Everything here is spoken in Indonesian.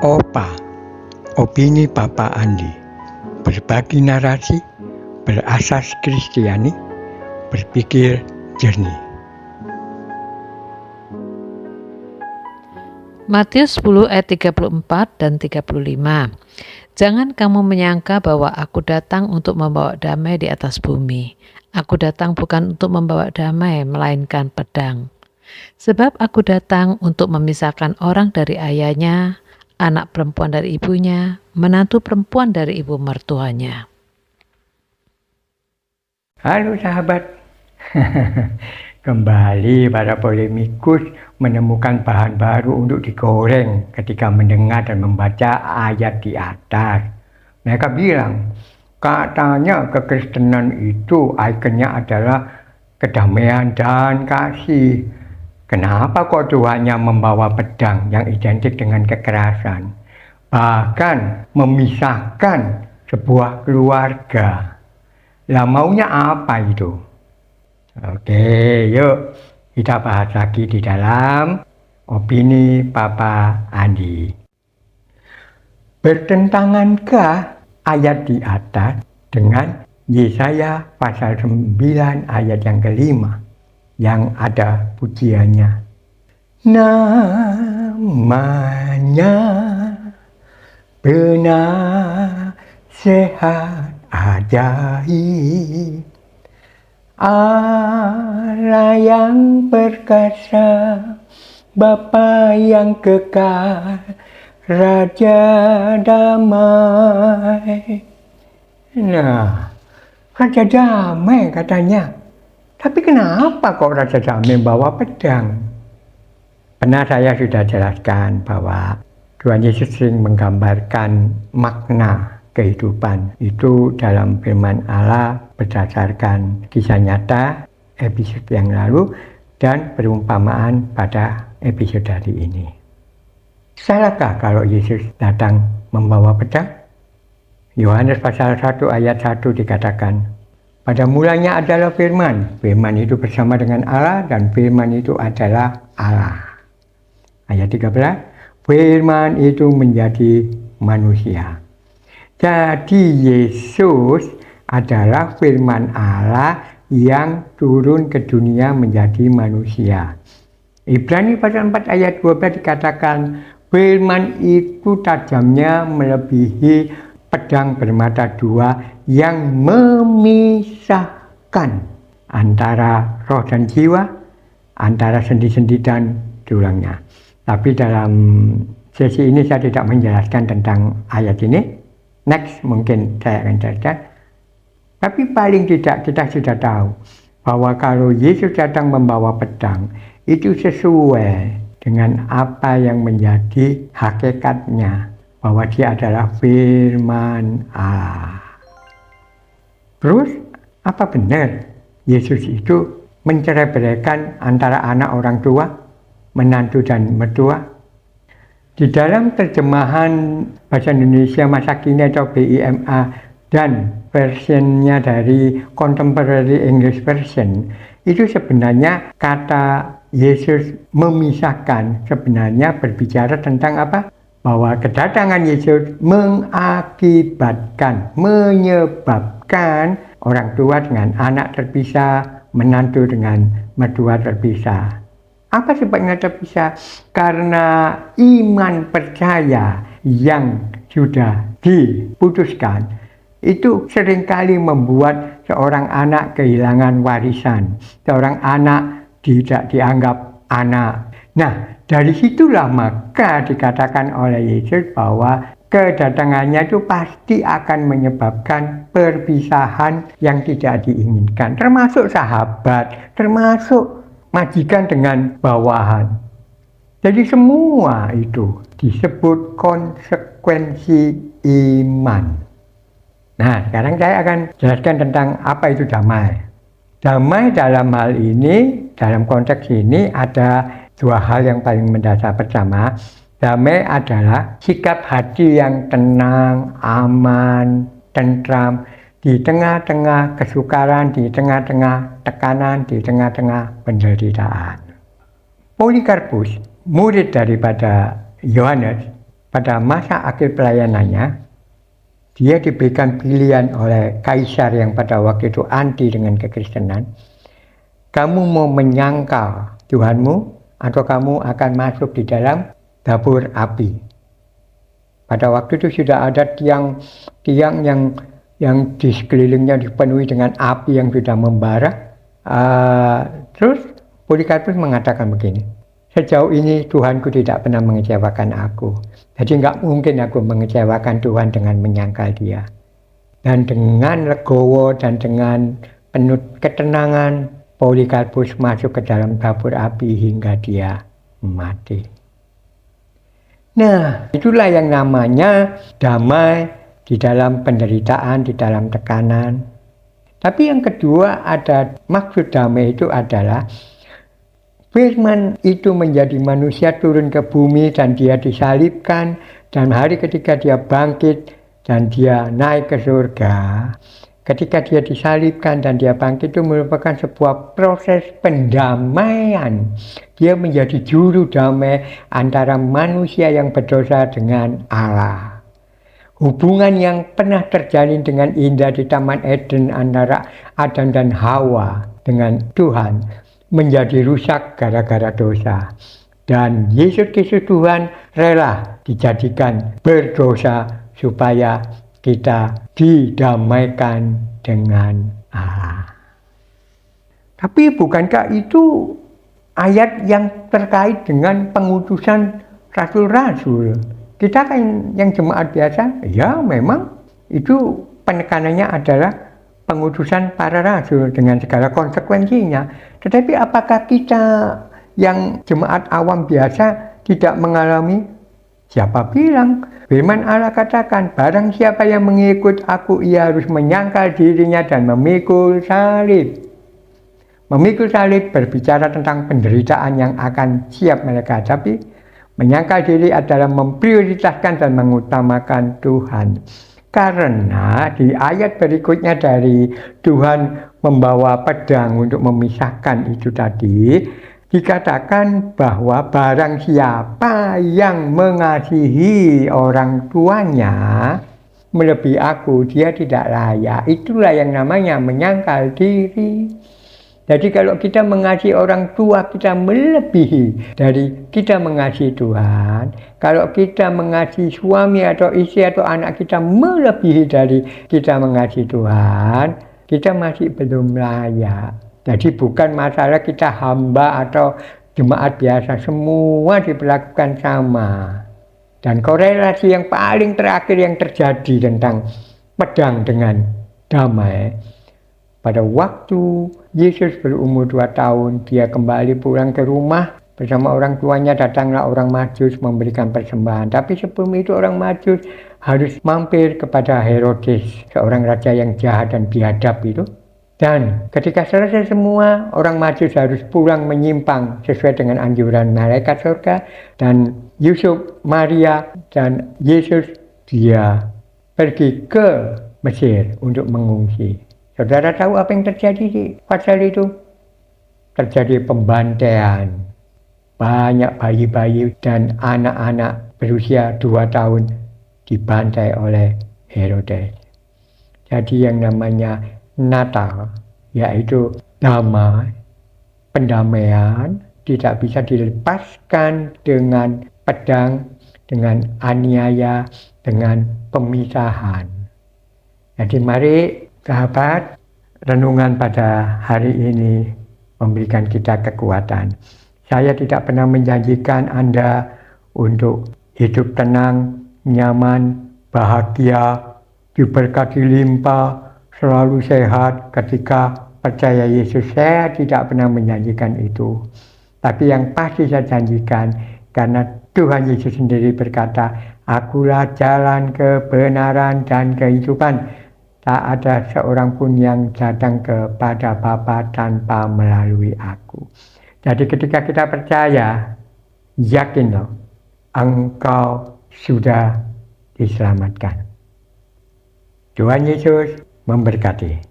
OPA, Opini Papa Andi, berbagi narasi, berasas Kristiani, berpikir jernih. Matius 10 ayat 34 dan 35. Jangan kamu menyangka bahwa aku datang untuk membawa damai di atas bumi. Aku datang bukan untuk membawa damai, melainkan pedang. Sebab aku datang untuk memisahkan orang dari ayahnya, anak perempuan dari ibunya, menantu perempuan dari ibu mertuanya. Halo sahabat, kembali para polemikus menemukan bahan baru untuk digoreng ketika mendengar dan membaca ayat di atas. Mereka bilang, katanya kekristenan itu ikonnya adalah kedamaian dan kasih. Kenapa kok Tuhannya membawa pedang yang identik dengan kekerasan? Bahkan memisahkan sebuah keluarga. Lah maunya apa itu? Oke, yuk kita bahas lagi di dalam Opini Papa Andi. Bertentangankah ayat di atas dengan Yesaya pasal 9 ayat yang kelima yang ada pujiannya? Namanya benar, sehat, ajaib, Allah yang perkasa, Bapa yang kekal, Raja damai. Nah, Raja damai katanya. Tapi kenapa kok Raja damai bawa pedang? Pernah saya sudah jelaskan bahwa Tuhan Yesus sering menggambarkan makna kehidupan itu dalam firman Allah berdasarkan kisah nyata episode yang lalu dan perumpamaan pada episode hari ini. Salahkah kalau Yesus datang membawa pedang? Yohanes pasal 1 ayat 1 dikatakan, pada mulanya adalah firman, firman itu bersama dengan Allah dan firman itu adalah Allah. Ayat 13, firman itu menjadi manusia. Jadi Yesus adalah firman Allah yang turun ke dunia menjadi manusia. Ibrani pasal 4 ayat 12 dikatakan, firman itu tajamnya melebihi pedang bermata dua yang memisahkan antara roh dan jiwa, antara sendi-sendi dan tulangnya. Tapi dalam sesi ini saya tidak menjelaskan tentang ayat ini. Next mungkin saya akan jelaskan. Tapi paling tidak kita sudah tahu bahwa kalau Yesus datang membawa pedang, itu sesuai dengan apa yang menjadi hakikatnya, bahwa dia adalah firman Allah. Terus, apa benar Yesus itu mencerai-beraikan antara anak orang tua, menantu dan mertua? Di dalam terjemahan Bahasa Indonesia Masa Kini atau BIMA dan versionnya dari Contemporary English Version, itu sebenarnya kata Yesus memisahkan sebenarnya berbicara tentang apa? Bahwa kedatangan Yesus menyebabkan orang tua dengan anak terpisah, menantu dengan mertua terpisah. Apa sebabnya terpisah? Karena iman percaya yang sudah diputuskan itu seringkali membuat seorang anak kehilangan warisan, seorang anak tidak dianggap anak. Nah, dari situlah maka dikatakan oleh Yesus bahwa kedatangannya itu pasti akan menyebabkan perpisahan yang tidak diinginkan, termasuk sahabat, termasuk majikan dengan bawahan. Jadi semua itu disebut konsekuensi iman. Nah, sekarang saya akan jelaskan tentang apa itu damai. Damai dalam hal ini, dalam konteks ini ada dua hal yang paling mendasar. Pertama, damai adalah sikap hati yang tenang, aman, tentram, di tengah-tengah kesukaran, di tengah-tengah tekanan, di tengah-tengah penderitaan. Polikarpus, murid daripada Yohanes, pada masa akhir pelayanannya, dia diberikan pilihan oleh kaisar yang pada waktu itu anti dengan kekristenan. Kamu mau menyangkal Tuhanmu atau kamu akan masuk di dalam dapur api. Pada waktu itu sudah ada tiang yang di sekelilingnya dipenuhi dengan api yang sudah membara. Terus Polikarpus mengatakan begini, sejauh ini Tuhanku tidak pernah mengecewakan aku. Jadi nggak mungkin aku mengecewakan Tuhan dengan menyangkal dia. Dan dengan legowo dan dengan penuh ketenangan, Polikarpus masuk ke dalam dapur api hingga dia mati. Nah, itulah yang namanya damai di dalam penderitaan, di dalam tekanan. Tapi yang kedua ada maksud damai itu adalah Firman itu menjadi manusia turun ke bumi dan dia disalibkan, dan hari ketika dia bangkit dan dia naik ke surga. Ketika dia disalibkan dan dia bangkit itu merupakan sebuah proses pendamaian. Dia menjadi juru damai antara manusia yang berdosa dengan Allah. Hubungan yang pernah terjalin dengan indah di Taman Eden antara Adam dan Hawa dengan Tuhan menjadi rusak gara-gara dosa. Dan Yesus Kristus Tuhan rela dijadikan berdosa supaya kita didamaikan dengan Allah. Tapi bukankah itu ayat yang terkait dengan pengutusan rasul-rasul? Kita kan yang jemaat biasa, ya memang itu penekanannya adalah pengutusan para rasul dengan segala konsekuensinya. Tetapi apakah kita yang jemaat awam biasa tidak mengalami? Siapa bilang? Firman Allah katakan, barang siapa yang mengikut aku, ia harus menyangkal dirinya dan memikul salib. Memikul salib berbicara tentang penderitaan yang akan siap mereka hadapi. Menyangkal diri adalah memprioritaskan dan mengutamakan Tuhan. Karena di ayat berikutnya dari Tuhan membawa pedang untuk memisahkan itu tadi, dikatakan bahwa barang siapa yang mengasihi orang tuanya melebihi aku, dia tidak layak. Itulah yang namanya menyangkal diri. Jadi kalau kita mengasihi orang tua kita melebihi dari kita mengasihi Tuhan. Kalau kita mengasihi suami atau istri atau anak kita melebihi dari kita mengasihi Tuhan, kita masih belum layak. Jadi bukan masalah kita hamba atau jemaat biasa, semua diperlakukan sama. Dan korelasi yang paling terakhir yang terjadi tentang pedang dengan damai, pada waktu Yesus berumur 2 tahun, dia kembali pulang ke rumah bersama orang tuanya. Datanglah orang Majus memberikan persembahan. Tapi sebelum itu orang Majus harus mampir kepada Herodes, seorang raja yang jahat dan biadab itu. Dan ketika selesai semua, orang Majus harus pulang menyimpang sesuai dengan anjuran malaikat surga. Dan Yusuf, Maria, dan Yesus dia pergi ke Mesir untuk mengungsi. Saudara tahu apa yang terjadi di pasal itu? Terjadi pembantaian. Banyak bayi-bayi dan anak-anak berusia 2 tahun dibantai oleh Herodes. Jadi yang namanya Natal, yaitu damai, pendamaian, tidak bisa dilepaskan dengan pedang, dengan aniaya, dengan pemisahan. Jadi mari sahabat, renungan pada hari ini memberikan kita kekuatan. Saya tidak pernah menjanjikan Anda untuk hidup tenang, nyaman, bahagia, diberkati limpah, selalu sehat ketika percaya Yesus. Saya tidak pernah menjanjikan itu. Tapi yang pasti saya janjikan, karena Tuhan Yesus sendiri berkata, akulah jalan kebenaran dan kehidupan. Tak ada seorang pun yang datang kepada Bapa tanpa melalui aku. Jadi ketika kita percaya, yakinlah engkau sudah diselamatkan. Tuhan Yesus memberkati.